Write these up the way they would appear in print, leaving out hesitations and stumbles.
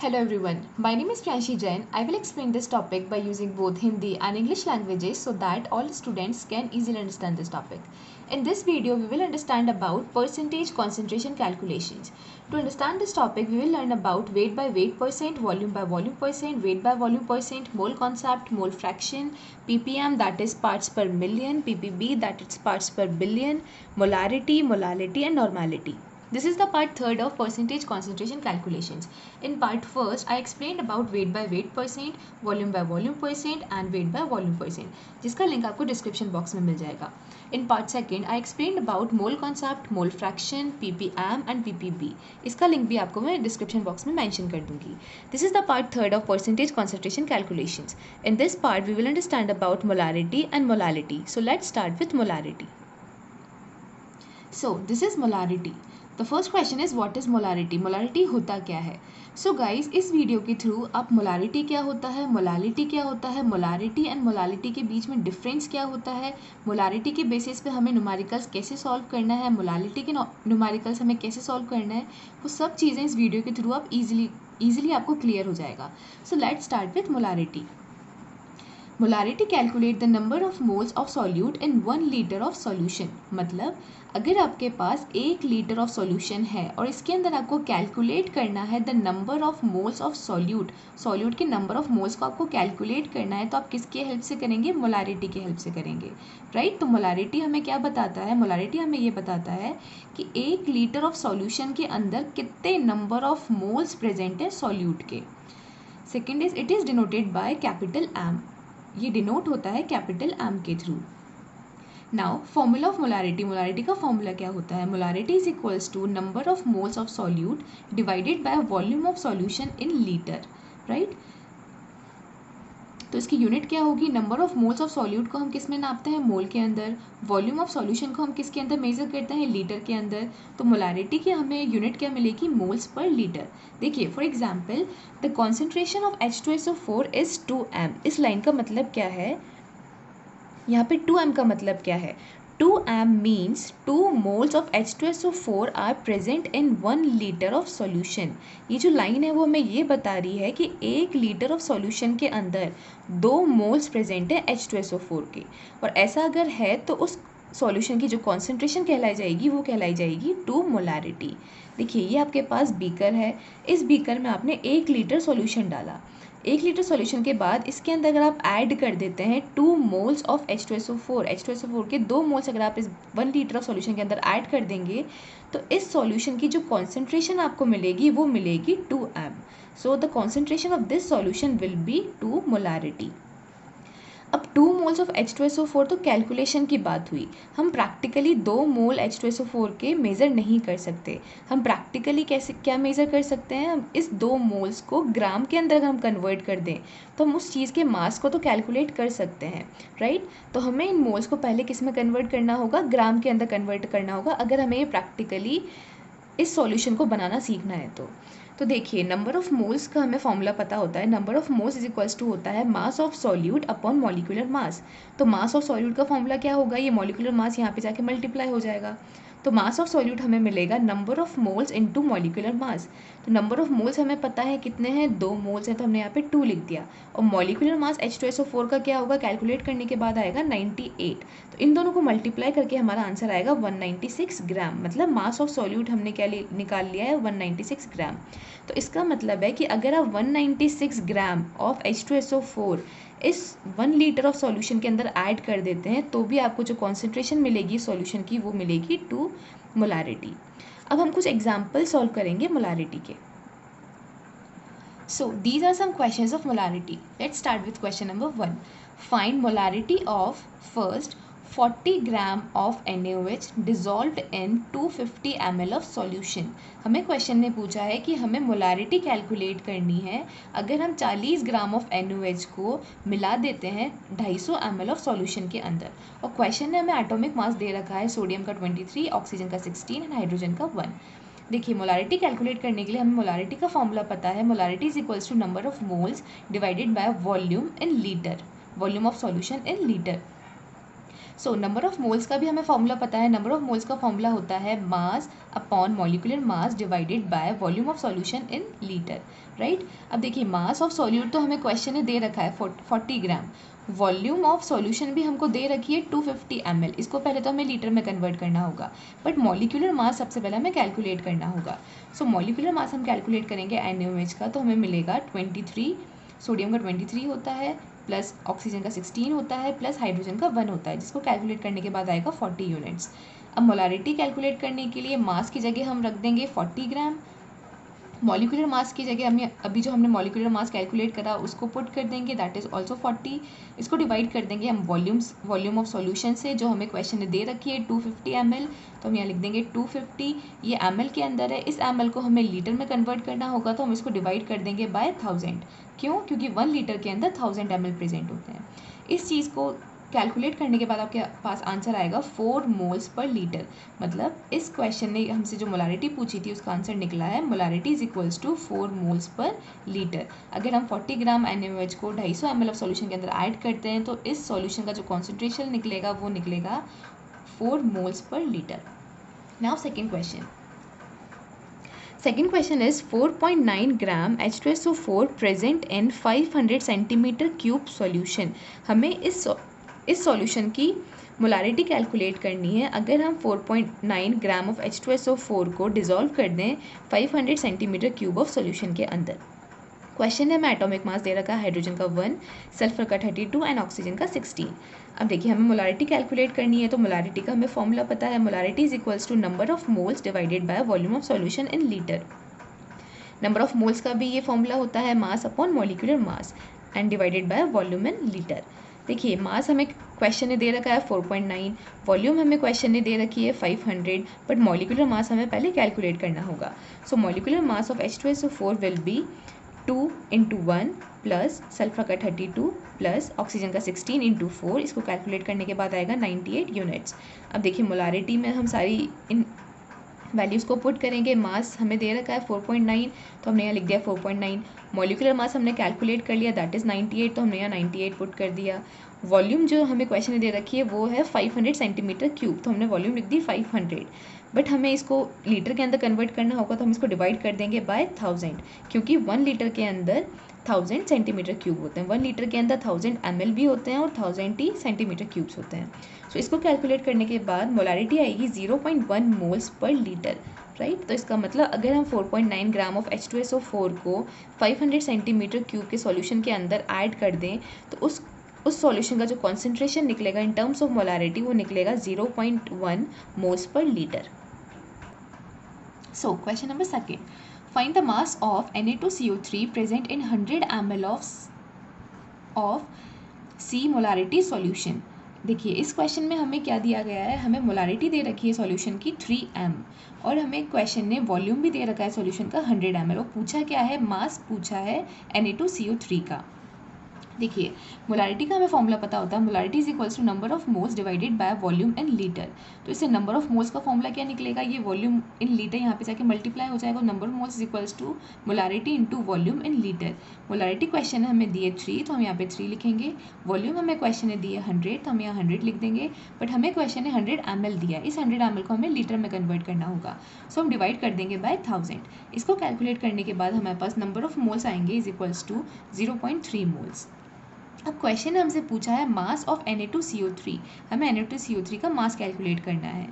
Hello everyone, my name is Priyanshi Jain. I will explain this topic by using both Hindi and English languages so that all students can easily understand this topic. In this video, we will understand about percentage concentration calculations. To understand this topic, we will learn about weight by weight percent, volume by volume percent, weight by volume percent, mole concept, mole fraction, ppm that is parts per million, ppb that is parts per billion, molarity, molality and normality. This is the part third of percentage concentration calculations. In part first, I explained about weight by weight percent, volume by volume percent and weight by volume percent, जिसका link आपको description box में मिल जाएगा. In part second, I explained about mole concept, mole fraction, ppm and ppb. इसका link भी आपको मैं description box में mention कर दूंगी. This is the part third of percentage concentration calculations. In this part, we will understand about molarity and molality. So let's start with molarity. So this is molarity. The first question is what is molarity? Molarity होता क्या है? So guys, इस video के through आप molarity क्या होता है, molality क्या होता है, molarity and molality के बीच में डिफरेंस क्या होता है, molarity के बेसिस पे हमें न्यूमेरिकल्स कैसे सॉल्व करना है, molality के न्यूमेरिकल्स हमें कैसे सॉल्व करना है, वो सब चीज़ें इस वीडियो के थ्रू आप ईजिली आपको क्लियर हो जाएगा. So let's start with molarity. Molarity calculate the number of moles of solute in 1 litre of solution. मतलब अगर आपके पास 1 लीटर ऑफ सॉल्यूशन है और इसके अंदर आपको कैलकुलेट करना है the number of moles of solute के नंबर ऑफ मोल्स को आपको कैलकुलेट करना है, तो आप किसके हेल्प से करेंगे? मोलारिटी की हेल्प से करेंगे, राइट. तो मोलारिटी हमें क्या बताता है? मोलारिटी हमें ये बताता है कि 1 लीटर ऑफ सॉल्यूशन के अंदर कितने नंबर ऑफ मोल्स प्रेजेंट है सॉल्यूट के. Second is it is denoted by capital M. ये डिनोट होता है कैपिटल एम के थ्रू. Now formula of molarity. Molarity का फॉर्मूला क्या होता है? Molarity is equals to number of moles of solute divided by volume of solution in litre, right. तो इसकी यूनिट क्या होगी? Number of moles of solute को हम किस में नापते हैं? मोल के अंदर. वॉल्यूम ऑफ सॉल्यूशन को हम किसके अंदर मेजर करते हैं? लीटर के अंदर. तो मोलारिटी की हमें यूनिट क्या मिलेगी? Moles per litre. देखिए for example the concentration of H2SO4 is 2m. इस लाइन का मतलब क्या है? यहाँ पे 2m का मतलब क्या है? 2m means 2 moles of H2SO4 are present in 1 liter of solution. ये जो लाइन है वो हमें ये बता रही है कि 1 लीटर ऑफ सॉल्यूशन के अंदर 2 मोल्स प्रेजेंट है H2SO4 के. और ऐसा अगर है तो उस सॉल्यूशन की जो कॉन्सेंट्रेशन कहलाई जाएगी वो कहलाई जाएगी 2 मोलारिटी. देखिए ये आपके पास बीकर है. इस बीकर में आपने 1 लीटर सॉल्यूशन डाला. 1 लीटर सॉल्यूशन के बाद इसके अंदर अगर आप ऐड कर देते हैं 2 मोल्स ऑफ H2SO4 के 2 मोल्स अगर आप इस 1 लीटर ऑफ सॉल्यूशन के अंदर ऐड कर देंगे तो इस सॉल्यूशन की जो कॉन्सेंट्रेशन आपको मिलेगी वो मिलेगी 2m. So the concentration of this solution will be 2 molarity. अब 2 मोल्स ऑफ H2SO4 तो कैलकुलेशन की बात हुई. हम प्रैक्टिकली 2 मोल H2SO4 के मेज़र नहीं कर सकते. हम प्रैक्टिकली कैसे क्या मेज़र कर सकते हैं? हम इस 2 मोल्स को ग्राम के अंदर अगर हम कन्वर्ट कर दें तो हम उस चीज़ के मास को तो कैलकुलेट कर सकते हैं, राइट. तो हमें इन मोल्स को पहले किस में कन्वर्ट करना होगा? ग्राम के अंदर कन्वर्ट करना होगा अगर हमें प्रैक्टिकली इस सॉल्यूशन को बनाना सीखना है तो देखिए नंबर ऑफ मोल्स का हमें फॉर्मूला पता होता है. Number of moles is equals to होता है mass of solute upon molecular mass. तो मास ऑफ सॉल्यूट का फॉर्मूला क्या होगा? ये मॉलिक्यूलर मास यहाँ पे जाके मल्टीप्लाई हो जाएगा. तो मास ऑफ सॉल्यूट हमें मिलेगा number of moles into molecular mass. तो नंबर ऑफ मोल्स हमें पता है कितने हैं? 2 मोल्स हैं तो हमने यहाँ पे 2 लिख दिया. और मॉलिक्यूलर मास H2SO4 का क्या होगा? कैलकुलेट करने के बाद आएगा 98. तो इन दोनों को मल्टीप्लाई करके हमारा आंसर आएगा 196 ग्राम. मतलब मास ऑफ सॉल्यूट हमने क्या निकाल लिया है? 196 ग्राम. तो इसका मतलब है कि अगर आप 196 ग्राम ऑफ H2SO4 इस 1 लीटर ऑफ सॉल्यूशन के अंदर ऐड कर देते हैं तो भी आपको जो कॉन्सेंट्रेशन मिलेगी सॉल्यूशन की वो मिलेगी 2 मोलारिटी. अब हम कुछ एग्जाम्पल सॉल्व करेंगे मोलारिटी के. So these are some questions of molarity. Let's start with question number 1. Find molarity of first 40 gram of NaOH dissolved in 250 ml of solution. हमें क्वेश्चन ने पूछा है कि हमें मोलारिटी कैलकुलेट करनी है अगर हम 40 ग्राम ऑफ NaOH को मिला देते हैं 250 ml ऑफ सॉल्यूशन के अंदर. और क्वेश्चन ने हमें एटॉमिक मास दे रखा है सोडियम का 23, ऑक्सीजन का 16 एंड हाइड्रोजन का 1. देखिए मोलारिटी कैलकुलेट करने के लिए हमें मोलारिटी का फॉर्मूला पता है. Molarity is equals to number of moles divided by volume in litre, volume of solution in litre. So number of moles का भी हमें फॉर्मूला पता है. नंबर ऑफ मोल्स का फॉर्मूला होता है mass upon molecular mass divided by volume of solution in litre, right. अब देखिए मास ऑफ सॉल्यूट तो हमें क्वेश्चन में दे रखा है 40 ग्राम. वॉल्यूम ऑफ सॉल्यूशन भी हमको दे रखी है 250 ml. इसको पहले तो हमें लीटर में कन्वर्ट करना होगा, बट मॉलिक्यूलर मास सबसे पहले हमें कैलकुलेट करना होगा. सो मॉलिक्यूलर मास हम कैलकुलेट करेंगे NaOH का, तो हमें मिलेगा 23. सोडियम का 23 होता है, प्लस ऑक्सीजन का 16 होता है, प्लस हाइड्रोजन का 1 होता है, जिसको कैलकुलेट करने के बाद आएगा 40 यूनिट्स. अब मोलारिटी कैलकुलेट करने के लिए मास की जगह हम रख देंगे 40 ग्राम. मॉलिक्यूलर मास की जगह हमें अभी जो हमने मॉलिक्यूलर मास कैलकुलेट करा उसको पुट कर देंगे, दैट इज़ ऑल्सो 40. इसको डिवाइड कर देंगे हम वॉल्यूम ऑफ सॉल्यूशन से, जो हमें क्वेश्चन में दे रखी है 250 ml. तो हम यहाँ लिख देंगे 250. ये ml के अंदर है, इस ml को हमें लीटर में कन्वर्ट करना होगा, तो हम इसको डिवाइड कर देंगे बाय 1000. क्यों? क्योंकि 1 लीटर के अंदर 1000 ml प्रेजेंट होते हैं. इस चीज़ को कैलकुलेट करने के बाद आपके पास आंसर आएगा 4 मोल्स पर लीटर. मतलब इस क्वेश्चन ने हमसे जो मोलारिटी पूछी थी उसका आंसर निकला है molarity is equals to 4 moles per litre. अगर हम 40 ग्राम NaOH को 250 ml ऑफ सॉल्यूशन के अंदर ऐड करते हैं तो इस सॉल्यूशन का जो कॉन्सेंट्रेशन निकलेगा वो निकलेगा 4 moles per litre. Now second question. Second question is 4.9 gram H2SO4 present in 500 centimeter cube solution. हमें इस सॉल्यूशन की मोलारिटी कैलकुलेट करनी है. अगर हम 4.9 ग्राम ऑफ H2SO4 को डिज़ोल्व कर दें 500 सेंटीमीटर क्यूब ऑफ सॉल्यूशन के अंदर. क्वेश्चन है, हमें एटॉमिक मास दे रखा है हाइड्रोजन का 1, सल्फर का 32 एंड ऑक्सीजन का 16. अब देखिए हमें मोलारिटी कैलकुलेट करनी है, तो मोलारिटी का हमें फॉर्मूला पता है. Molarity is equals to number of moles divided by volume of solution in litre. Number of moles का भी ये फॉर्मूला होता है mass upon molecular mass and divided by volume in litre. देखिए मास हमें क्वेश्चन ने दे रखा है 4.9, वॉल्यूम हमें क्वेश्चन ने दे रखी है 500, बट मॉलिक्यूलर मास हमें पहले कैलकुलेट करना होगा. So molecular mass of H2SO4 will be 2 into 1 plus sulphur का 32 प्लस ऑक्सीजन का 16 into 4. इसको कैलकुलेट करने के बाद आएगा 98 यूनिट्स. अब देखिए मोलारिटी में हम सारी इन वैल्यूज़ को पुट करेंगे. मास हमें दे रखा है 4.9, तो हमने यहाँ लिख दिया 4.9. मॉलिक्यूलर मास हमने कैलकुलेट कर लिया, दैट इज़ 98, तो हमने यहाँ 98 पुट कर दिया. वॉल्यूम जो हमें क्वेश्चन में दे रखी है वो है 500 सेंटीमीटर क्यूब, तो हमने वॉल्यूम लिख दी 500. बट हमें इसको लीटर के अंदर कन्वर्ट करना होगा, तो हम इसको डिवाइड कर देंगे बाय 1000, क्योंकि 1 लीटर के अंदर 1000 सेंटीमीटर क्यूब होते हैं. 1 लीटर के अंदर 1000 ml भी होते हैं और 1000 ही सेंटीमीटर क्यूब्स होते हैं. सो इसको कैलकुलेट करने के बाद मोलारिटी आएगी 0.1 मोल्स पर लीटर, राइट. तो इसका मतलब अगर हम 4.9 ग्राम ऑफ H2SO4 को 500 सेंटीमीटर क्यूब के सॉल्यूशन के अंदर ऐड कर दें, तो उस सॉल्यूशन का जो कॉन्सेंट्रेशन निकलेगा इन टर्म्स ऑफ मोलारिटी वो निकलेगा 0.1 moles per litre. So question number second. Find the mass of Na2CO3 present in 100 ml of C molarity solution. देखिए इस क्वेश्चन में हमें क्या दिया गया है, हमें मोलारिटी दे रखी है सॉल्यूशन की 3m, और हमें क्वेश्चन ने वॉल्यूम भी दे रखा है सॉल्यूशन का 100 ml, और पूछा क्या है, मास पूछा है Na2CO3 का. देखिए मोलारिटी का हमें फॉर्मूला पता होता है, molarity is equals to number of moles divided by volume in litre. तो इससे नंबर ऑफ मोल्स का फॉर्मूला क्या निकलेगा, ये वॉल्यूम इन लीटर यहाँ पे जाके मल्टीप्लाई हो जाएगा. Number of moles is equals to molarity into volume in litre. Molarity question हमें दिए 3, तो हम यहाँ पे 3 लिखेंगे. वॉल्यूम हमें क्वेश्चन ने दिए 100, तो हम यहाँ 100 लिख देंगे. बट हमें क्वेश्चन ने 100 ml दिया, इस 100 ml को हमें लीटर में कन्वर्ट करना होगा. सो हम डिवाइड कर देंगे बाय 1000. इसको कैलकुलेट करने के बाद हमारे पास नंबर ऑफ मोल्स आएंगे इज इक्वल्स टू 0.3 मोल्स. अब क्वेश्चन हमसे पूछा है मास ऑफ Na2CO3, हमें Na2CO3 का मास कैलकुलेट करना है.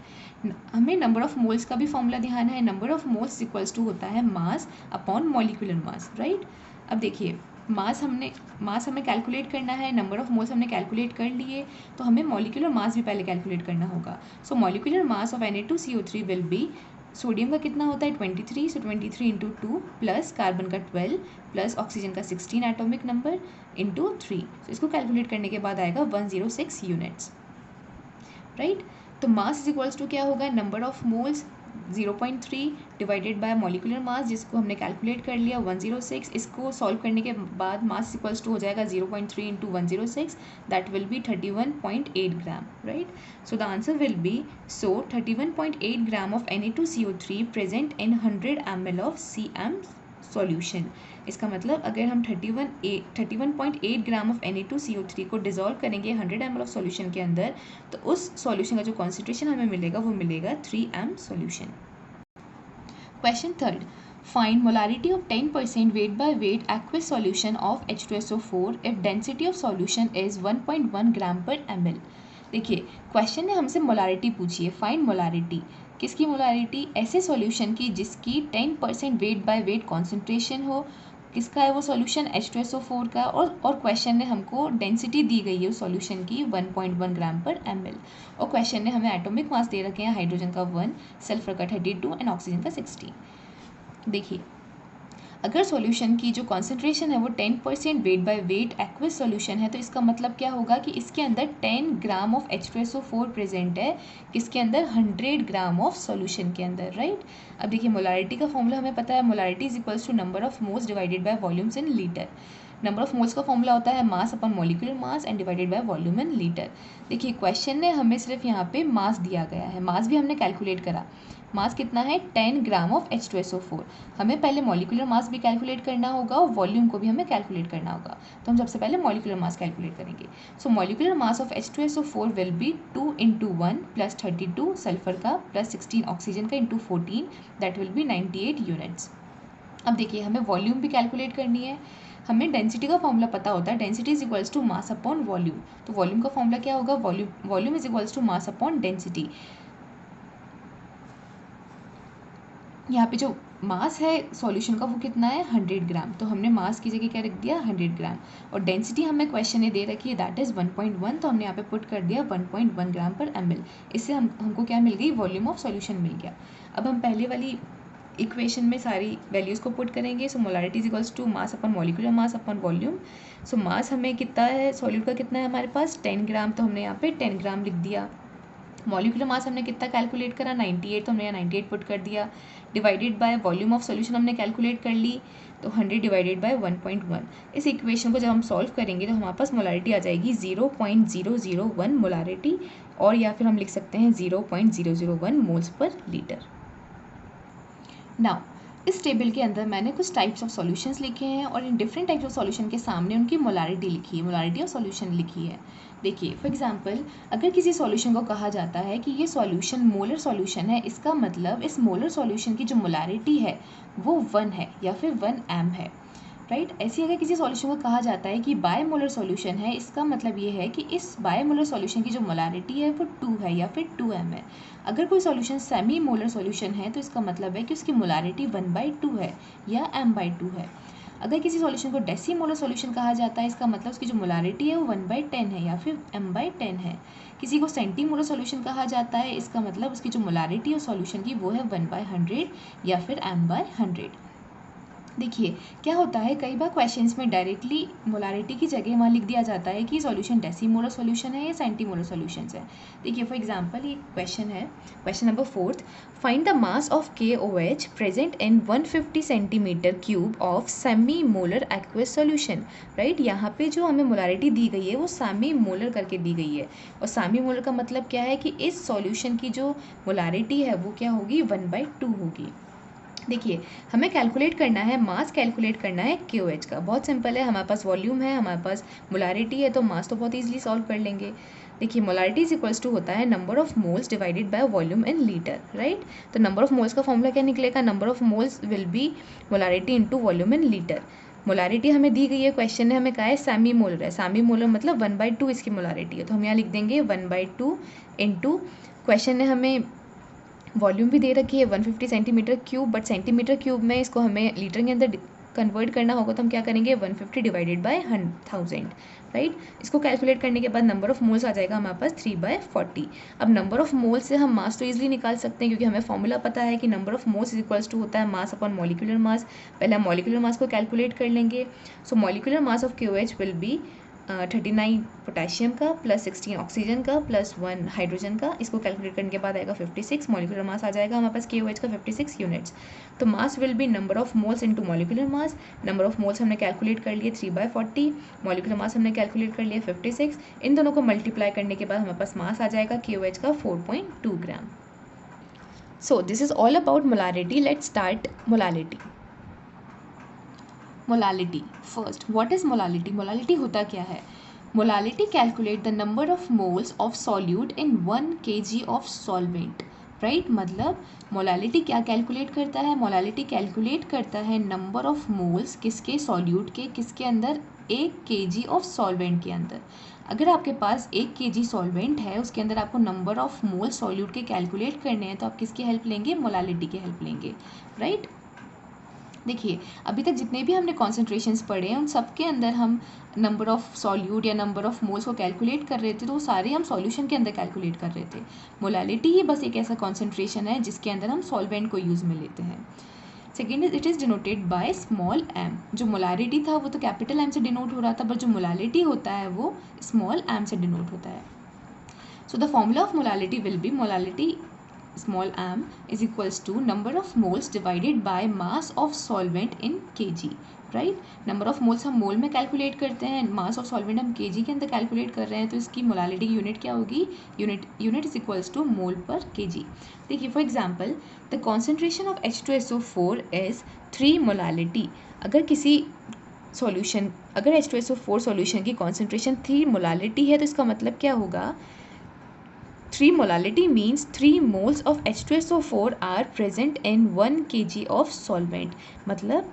हमें नंबर ऑफ मोल्स का भी फॉर्मूला ध्यान है. Number of moles equals to होता है mass upon molecular mass, right. अब देखिए मास हमें कैलकुलेट करना है, नंबर ऑफ मोल्स हमने कैलकुलेट कर लिए, तो हमें मॉलिक्यूलर मास भी पहले कैलकुलेट करना होगा. So molecular mass of Na2CO3 will be, sodium का कितना होता है 23, सो 23 इंटू 2 प्लस कार्बन का 12 प्लस ऑक्सीजन का 16 एटॉमिक नंबर इंटू 3. तो इसको कैलकुलेट करने के बाद आएगा 106 यूनिट्स, राइट. तो मास इज इक्वल्स टू क्या होगा, number of moles 0.3 divided by molecular mass, जिसको हमने कैलकुलेट कर लिया 106. इसको सॉल्व करने के बाद मास इक्वल्स टू हो जाएगा 0.3 into 106, that will B 31.8 gram, right. So the answer will be 31.8 gram of Na2CO3 present in 100 ml of solution. इसका मतलब अगर हम 31.8 ग्राम ऑफ Na2CO3 को डिजोल्व करेंगे 100 ml ऑफ सॉल्यूशन के अंदर, तो उस सॉल्यूशन का जो कॉन्सेंट्रेशन हमें मिलेगा वो मिलेगा 3m solution. Question third, find molarity of 10% weight by weight aqueous solution of H2SO4 if density of solution is 1.1 gram per ml। देखिए क्वेश्चन ने हमसे मोलारिटी पूछी है, फाइंड मोलारिटी। किसकी मोलारिटी? ऐसे सॉल्यूशन की जिसकी 10% वेट बाय वेट कॉन्सेंट्रेशन हो। किसका है वो सॉल्यूशन? H2SO4 का। और क्वेश्चन ने हमको डेंसिटी दी गई है उस सॉल्यूशन की 1.1 ग्राम पर ml। और क्वेश्चन ने हमें एटॉमिक मास दे रखे हैं, हाइड्रोजन का 1, सल्फर का 32 एंड ऑक्सीजन का 16। देखिए अगर सॉल्यूशन की जो कॉन्सेंट्रेशन है वो 10% weight by weight aqueous solution है, तो इसका मतलब क्या होगा कि इसके अंदर 10 ग्राम ऑफ H2SO4 प्रेजेंट है। किसके अंदर? 100 ग्राम ऑफ सॉल्यूशन के अंदर, राइट। अब देखिए मोलारिटी का फॉर्मूला हमें पता है, molarity is equals to number of moles divided by volumes in litre. Number of moles का फॉर्मूला होता है mass upon molecular mass and divided by volume in litre. देखिए क्वेश्चन ने हमें सिर्फ यहाँ पे मास दिया गया है, मास भी हमने कैलकुलेट करा। मास कितना है? 10 ग्राम ऑफ H2SO4। हमें पहले मॉलिक्यूलर मास भी कैलकुलेट करना होगा और वॉल्यूम को भी हमें कैलकुलेट करना होगा। तो हम सबसे पहले मॉलिक्यूलर मास कैलकुलेट करेंगे। So molecular mass of H2SO4 will be 2 × 1 + 32 sulphur का + 16 ऑक्सीजन का × 14, दैट विल बी 98 यूनिट्स। अब देखिए हमें वॉल्यूम भी कैलकुलेट करनी है। हमें डेंसिटी का फॉर्मूला पता होता है, density is equals to mass upon volume. तो वॉल्यूम का फॉर्मूला क्या होगा? Volume is equals to mass upon density. यहाँ पे जो मास है सॉल्यूशन का वो कितना है? 100 ग्राम। तो हमने मास की जगह क्या रख दिया? 100 ग्राम। और डेंसिटी हमें क्वेश्चन ने दे रखी है, दैट इज़ 1.1, तो हमने यहाँ पे पुट कर दिया 1.1 ग्राम पर ml। इससे हमको क्या मिल गई? वॉल्यूम ऑफ सॉल्यूशन मिल गया। अब हम पहले वाली इक्वेशन में सारी वैल्यूज़ को पुट करेंगे। So molarity is equals to mass upon molecular mass upon volume. So mass हमें कितना है? सॉल्यूट का कितना है हमारे पास? 10 ग्राम, तो हमने यहाँ पे 10 ग्राम लिख दिया। मॉलिक्यूलर मास हमने कितना कैलकुलेट करा? 98, तो हमने यहाँ 98 पुट कर दिया। Divided by volume of solution हमने कैलकुलेट कर ली, तो 100 डिवाइडेड बाय 1.1। इस इक्वेशन को जब हम सॉल्व करेंगे तो हमारे पास मोलारिटी आ जाएगी 0.001 मोलारिटी, और या फिर हम लिख सकते हैं 0.001 मोल्स पर लीटर। नाउ इस टेबल के अंदर मैंने कुछ टाइप्स ऑफ सॉल्यूशंस लिखे हैं और in different types of solution के सामने उनकी मोलारिटी लिखी है, मोलारिटी ऑफ सॉल्यूशन लिखी है। देखिए फॉर एग्जांपल अगर किसी सॉल्यूशन को कहा जाता है कि ये सॉल्यूशन मोलर सॉल्यूशन है, इसका मतलब इस मोलर सॉल्यूशन की जो मोलारिटी है वो 1 है या फिर 1m है, राइट। ऐसे अगर किसी सॉल्यूशन को कहा जाता है कि बायमोलर सॉल्यूशन है, इसका मतलब ये है कि इस बायमोलर सॉल्यूशन की जो मोलारिटी है वो 2 है या फिर 2m है। अगर कोई सॉल्यूशन सेमी मोलर सॉल्यूशन है तो इसका मतलब है कि उसकी मोलारिटी 1/2 है या m/2 है। अगर किसी सॉल्यूशन को डेसीमोलर सॉल्यूशन कहा जाता है, इसका मतलब उसकी जो मोलारिटी है वो 1/10 है या फिर m/10 है। किसी को सेंटीमोलर सॉल्यूशन कहा जाता है, इसका मतलब उसकी जो मोलारिटी है सॉल्यूशन की वो है 1/100 या फिर m/100। देखिए क्या होता है, कई बार क्वेश्चंस में डायरेक्टली मोलारिटी की जगह वहाँ लिख दिया जाता है कि सॉल्यूशन डेसीमोलर सॉल्यूशन है या सेंटीमोलर सॉल्यूशन है। देखिए फॉर एग्जांपल ये क्वेश्चन है, question number 4, find the mass of KOH present in 150 centimetre cube of semi molar aqueous solution, right. यहाँ पे जो हमें मोलारिटी दी गई है वो सेमी मोलर करके दी गई है, और सेमी मोलर का मतलब क्या है कि इस सॉल्यूशन की जो मोलारिटी है वो क्या होगी? 1/2 होगी। देखिए हमें कैलकुलेट करना है, मास कैलकुलेट करना है KOH का। बहुत सिंपल है, हमारे पास वॉल्यूम है, हमारे पास मोलारिटी है, तो मास तो बहुत ईजिली सॉल्व कर लेंगे। देखिए मोलारिटी इज इक्वल्स टू होता है number of moles divided by volume in litre, right. तो नंबर ऑफ मोल्स का फॉर्मूला क्या निकलेगा? Number of moles will be molarity into volume in litre. Molarity हमें दी गई है, क्वेश्चन ने हमें कहा है सेमी मोलर है, सेमी मोलर मतलब 1/2 इसकी मोलारिटी है, तो हम यहाँ लिख देंगे 1/2 इंटू, क्वेश्चन ने हमें वॉल्यूम भी दे रखी है 150 centimetre cube, but centimetre cube में इसको हमें लीटर के अंदर कन्वर्ट करना होगा, तो हम क्या करेंगे 150 डिवाइडेड बाय 1000, राइट। इसको कैलकुलेट करने के बाद नंबर ऑफ मोल्स आ जाएगा हमारे पास 3/40। अब नंबर ऑफ मोल्स से हम मास तो ईजिली निकाल सकते हैं, क्योंकि हमें फॉर्मूला पता है कि number of moles is equals to होता है मास अपॉन मॉलिक्यूलर मास। पहले हम मॉलिक्यूलर मास को कैलकुलेट कर लेंगे। So molecular mass of KOH will be 39 potassium का प्लस 16 ऑक्सीजन का प्लस 1 हाइड्रोजन का। इसको कैलकुलेट करने के बाद आएगा 56, मॉलिक्यूलर मास आ जाएगा हमारे पास KOH का 56 यूनिट्स। तो mass will be number of moles into molecular mass. Number of moles हमने कैलकुलेट कर लिए 3/40, मॉलिक्यूलर मास हमने कैलकुलेट कर लिया 56। इन दोनों को मल्टीप्लाई करने के बाद हमारे पास मास आ जाएगा KOH का 4.2 gram. So this is all about molarity. Let's start molarity. Molality. First, what is molality? Molality होता क्या है? Molality calculate the number of moles of solute in 1 kg of solvent, right. मतलब मोलालिटी क्या calculate करता है? Molality calculate करता है number of moles किसके? सॉल्यूट के। किसके अंदर? 1 kg ऑफ सॉल्वेंट के अंदर। अगर आपके पास 1 kg सॉल्वेंट है, उसके अंदर आपको नंबर ऑफ मोल सॉल्यूट के कैलकुलेट करने हैं, तो आप किसकी हेल्प लेंगे? मोलालिटी की हेल्प लेंगे, राइट। देखिए, अभी तक जितने भी हमने कॉन्सेंट्रेशंस पढ़े हैं, उन सब के अंदर हम नंबर ऑफ़ सॉल्यूट या नंबर ऑफ़ मोल्स को कैलकुलेट कर रहे थे, तो वो सारे हम सॉल्यूशन के अंदर कैलकुलेट कर रहे थे। मोलालिटी ही बस एक ऐसा कॉन्सेंट्रेशन है जिसके अंदर हम सॉल्वेंट को यूज़ में लेते हैं। Second is, it is denoted by small m. जो मोलारिटी था वो तो कैपिटल एम से डिनोट हो रहा था, बट जो मोलालिटी होता है वो स्मॉल एम से डिनोट होता है। So the formula of molality will be molality small m is equals to number of moles divided by mass of solvent in kg, right. Number of moles हम मोल में calculate करते हैं, मास of solvent हम KG के अंदर calculate कर रहे हैं, तो इसकी मोलालिटी की यूनिट क्या होगी? यूनिट इज इक्वल्स टू मोल पर केजी। देखिए, for example the concentration of H2SO4 is 3 molality. अगर किसी सॉल्यूशन, अगर H2SO4 सॉल्यूशन की कॉन्सेंट्रेशन 3 मोलालिटी है, तो इसका मतलब क्या होगा? 3 molality means 3 moles of H2SO4 are present in 1 kg of solvent। मतलब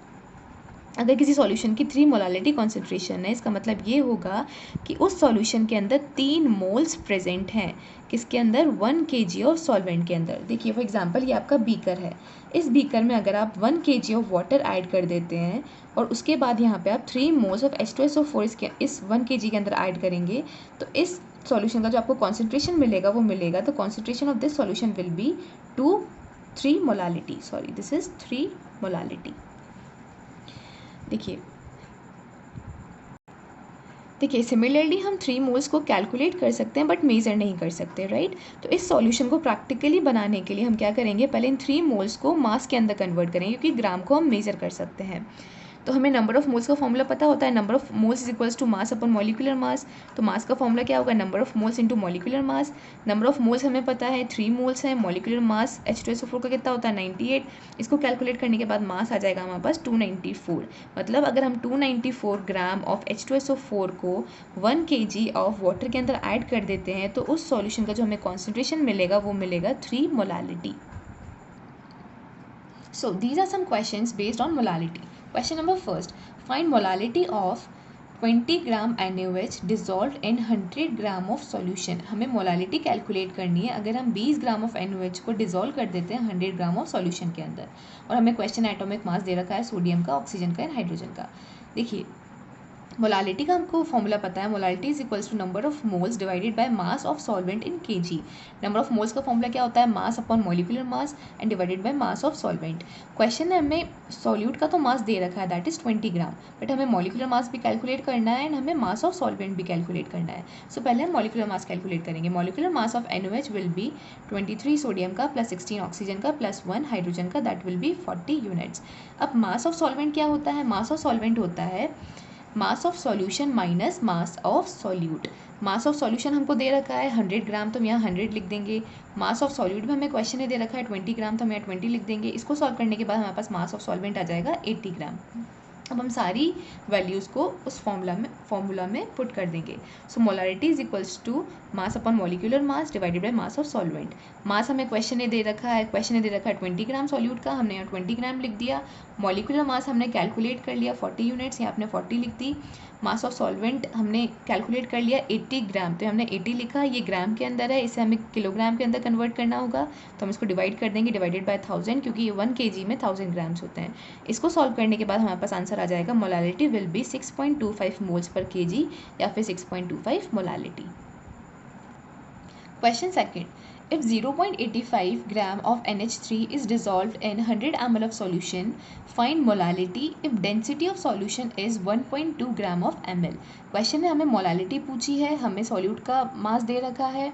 अगर किसी सॉल्यूशन की 3 मोलालिटी कॉन्सेंट्रेशन है, इसका मतलब ये होगा कि उस सॉल्यूशन के अंदर 3 मोल्स प्रेजेंट हैं। किसके अंदर? 1 kg ऑफ सॉल्वेंट के अंदर। देखिए, फॉर एग्जांपल ये आपका बीकर है। इस बीकर में अगर आप 1 kg ऑफ वाटर ऐड कर देते हैं और उसके बाद यहाँ पे आप 3 मोल्स ऑफ H2SO4 इस 1 kg के अंदर ऐड करेंगे, तो इस सॉल्यूशन का जो आपको कॉन्सेंट्रेशन मिलेगा वो मिलेगा। तो concentration of this solution will be 3 molality. Sorry, this is 3 molality. देखिए सिमिलरली हम 3 मोल्स को कैलकुलेट कर सकते हैं बट मेज़र नहीं कर सकते, राइट। तो इस सॉल्यूशन को प्रैक्टिकली बनाने के लिए हम क्या करेंगे? पहले इन 3 मोल्स को मास के अंदर कन्वर्ट करेंगे, क्योंकि ग्राम को हम मेज़र कर सकते हैं। तो हमें नंबर ऑफ मोल्स का फॉर्मूला पता होता है, number of moles is equals to mass upon molecular mass. तो मास का फॉर्मूला क्या होगा? Number of moles into molecular mass. Number of moles हमें पता है 3 मोल्स है। मॉलिक्यूलर मास H2SO4 का कितना होता है? 98। इसको कैलकुलेट करने के बाद मास आ जाएगा हमारे पास 294। मतलब अगर हम 294 ग्राम ऑफ H2SO4 को 1 kg ऑफ वाटर के अंदर ऐड कर देते हैं, तो उस सॉल्यूशन का जो हमें कॉन्सेंट्रेशन मिलेगा वो मिलेगा 3 molality. So these are some questions based on molality. Question number first, find molality of 20 gram NaOH dissolved in 100 gram of solution। हमें मोलालिटी कैलकुलेट करनी है अगर हम 20 ग्राम ऑफ NaOH को डिजोल्व कर देते हैं 100 ग्राम ऑफ सॉल्यूशन के अंदर, और हमें क्वेश्चन एटॉमिक मास दे रखा है सोडियम का, ऑक्सीजन का एंड हाइड्रोजन का। देखिए, मोलालिटी का हमको फॉर्मूला पता है, molality is equals to number of moles divided by mass of solvent in KG. Number of moles का फॉर्मूला क्या होता है? Mass upon molecular mass and divided by mass of solvent. Question में हमें सॉल्यूट का तो मास दे रखा है, दैट इज 20 ग्राम, बट हमें मॉलिक्यूलर मास भी कैलकुलेट करना है एंड हमें मास ऑफ सॉल्वेंट भी कैलकुलेट करना है। सो पहले हम मॉलिक्यूलर मास कैलकुलेट करेंगे। Molecular mass of NaOH will be 23 sodium का प्लस 16 ऑक्सीजन का प्लस 1 हाइड्रोजन का, दैट विल बी 40 यूनिट्स। अब मास ऑफ सॉल्वेंट क्या होता है? मास ऑफ सॉल्वेंट होता है mass of solution minus mass of solute. Mass of solution हमको दे रखा है 100 ग्राम, तो हम यहाँ 100 लिख देंगे। मास ऑफ सॉल्यूट भी हमें क्वेश्चन में दे रखा है 20 ग्राम, तो हम यहाँ 20 लिख देंगे। इसको सॉल्व करने के बाद हमारे पास मास ऑफ सॉल्वेंट आ जाएगा 80 ग्राम। अब हम सारी वैल्यूज़ को उस फॉर्मूला में पुट कर देंगे। So molarity is equals to mass upon molecular mass divided by mass of solvent. Mass हमें क्वेश्चन ने दे रखा है 20 ग्राम सॉल्यूट का, हमने यहाँ 20 ग्राम लिख दिया। मॉलिक्यूलर मास हमने कैलकुलेट कर लिया 40 यूनिट्स, यहाँ आपने 40 लिख दी। मास ऑफ सॉल्वेंट हमने कैलकुलेट कर लिया 80 ग्राम, तो हमने 80 लिखा। ये ग्राम के अंदर है, इसे हमें किलोग्राम के अंदर कन्वर्ट करना होगा, तो हम इसको डिवाइड कर देंगे डिवाइडेड बाय 1000, क्योंकि ये 1 kg में 1000 ग्राम्स होते हैं। इसको सॉल्व करने के बाद हमारे पास आंसर आ जाएगा molality will be 6.25 moles per kg या फिर 6.25 molality. Question second, if 0.85 gram of NH3 is dissolved in 100 ml of solution, find molality if density of solution is 1.2 gram of ml। Question में हमें molality पूछी है, हमें solute का मास दे रखा है,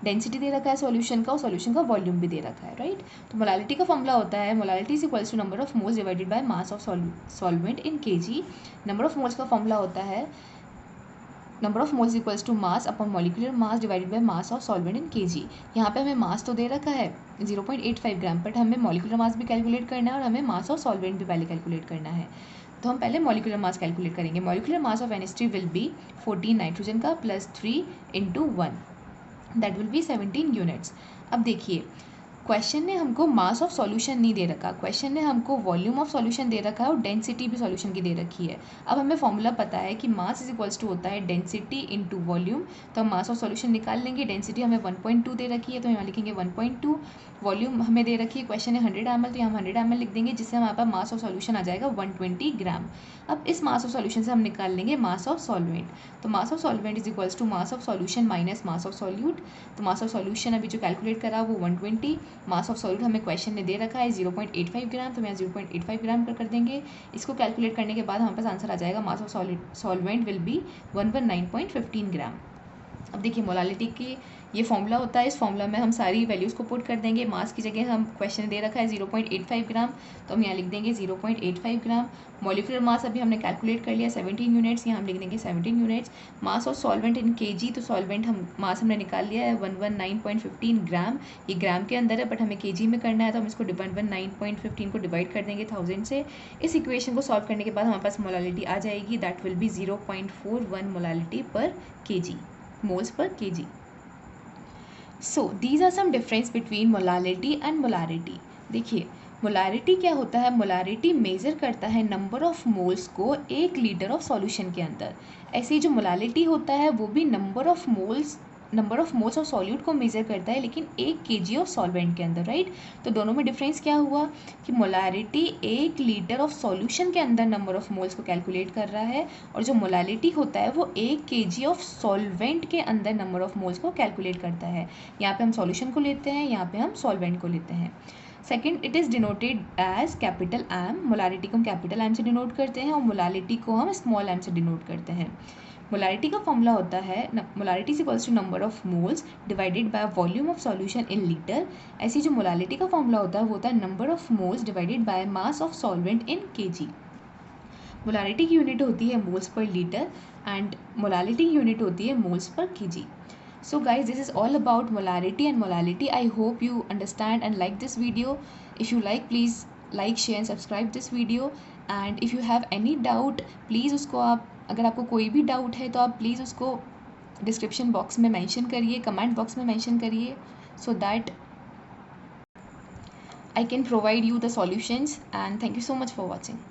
डेंसिटी दे रखा है सॉल्यूशन का, और सॉल्यूशन का वॉल्यूम भी दे रखा है, राइट। तो मोलालिटी का फॉर्मूला होता है molality is equals to number of moles divided by mass of solvent in KG. Number of moles का फॉर्मूला होता है number of moles equals to mass upon molecular mass divided by mass of solvent in KG. यहाँ पे हमें मास तो दे रखा है 0.85 ग्राम, but हमें मॉलिक्यूलर मास भी कैलकुलेट करना है और हमें मास ऑफ सॉल्वेंट भी पहले कैलकुलेट करना है। तो हम पहले मॉलिक्यूलर मास कैलकुलेट करेंगे। Molecular mass of NH3 will be 14 nitrogen का plus 3 × 1, that will be 17 units. अब देखिए क्वेश्चन ने हमको मास ऑफ सॉल्यूशन नहीं दे रखा, क्वेश्चन ने हमको वॉल्यूम ऑफ सॉल्यूशन दे रखा है और डेंसिटी भी सॉल्यूशन की दे रखी है। अब हमें फॉर्मूला पता है कि मास इज इक्वल्स टू होता है डेंसिटी इनटू वॉल्यूम, तो हम मास ऑफ सॉल्यूशन निकाल लेंगे। डेंसिटी हमें 1.2 दे रखी है तो यहाँ लिखेंगे 1.2, वॉल्यूम हमें दे रखी है, क्वेश्चन है 100 ml, तो यहाँ हम 100 ml लिख देंगे, जिससे हमारे पास मास ऑफ सॉल्यूशन आ जाएगा 120 ग्राम। अब इस मास ऑफ सॉल्यूशन से हम निकाल लेंगे मास ऑफ सॉल्वेंट, तो mass of solvent is equals to mass of solution minus mass of solute. तो मास ऑफ सॉल्यूशन अभी जो कैलकुलेट करा वो 120, मास ऑफ सॉल्यूट हमें क्वेश्चन ने दे रखा है 0.85 ग्राम, तो मैं 0.85 ग्राम कर देंगे। इसको कैलकुलेट करने के बाद हमारे पास आंसर आ जाएगा मास ऑफ सॉल्वेंट विल बी 119.15 ग्राम। अब देखिए मोलालिटी की ये फॉर्मूला होता है, इस फॉर्मूला में हम सारी वैल्यूज़ को पुट कर देंगे। मास की जगह हम क्वेश्चन दे रखा है 0.85 ग्राम, तो हम यहाँ लिख देंगे 0.85 ग्राम। मॉलिक्यूलर मास अभी हमने कैलकुलेट कर लिया 17 यूनिट्स, यहाँ हम लिख देंगे 17 units. Mass of solvent in KG, तो सॉल्वेंट हम मास हमने निकाल लिया है 119.15 ग्राम, ये ग्राम के अंदर है बट हमें केजी में करना है, तो हम इसको 119.15 को डिवाइड कर देंगे 1000 से। इस इक्वेशन को सॉल्व करने के बाद हमारे पास मोलालिटी आ जाएगी, that will be 0.41 molality per KG, moles per KG. So these are some difference between molality and molarity. देखिए मोलारिटी क्या होता है, मोलारिटी मेज़र करता है नंबर ऑफ मोल्स को 1 लीटर ऑफ सॉल्यूशन के अंदर। ऐसे ही जो मोलालिटी होता है वो भी number of moles of solute को मेज़र करता है, लेकिन 1 kg ऑफ सॉल्वेंट के अंदर, राइट। तो दोनों में डिफरेंस क्या हुआ कि मोलारिटी 1 लीटर ऑफ सॉल्यूशन के अंदर नंबर ऑफ मोल्स को कैलकुलेट कर रहा है, और जो मोलालिटी होता है वो 1 kg ऑफ सॉल्वेंट के अंदर नंबर ऑफ मोल्स को कैलकुलेट करता है। यहाँ पे हम सॉल्यूशन को लेते हैं, यहाँ पे हम सॉल्वेंट को लेते हैं। Second, it is denoted as capital M, molarity को हम कैपिटल एम से डिनोट करते हैं और मोलालिटी को हम स्मॉल एम से डिनोट करते हैं। मोलारिटी का फॉर्मूला होता है molarity is equals to number of moles divided by volume of solution in litre. ऐसी जो मोलालिटी का फॉर्मूला होता है वो होता है number of moles divided by mass of solvent in KG. Molarity की यूनिट होती है moles per litre and molality की यूनिट होती है moles per KG. So guys, this is all about molarity and molality. I hope you understand and like this video. If you like, please like, share and subscribe this video. And if you have any doubt, please उसको आप, अगर आपको कोई भी doubt है तो आप please उसको डिस्क्रिप्शन बॉक्स में मेंशन करिए, कमेंट बॉक्स में मेंशन करिए, so that I can provide you the solutions. And thank you so much for watching.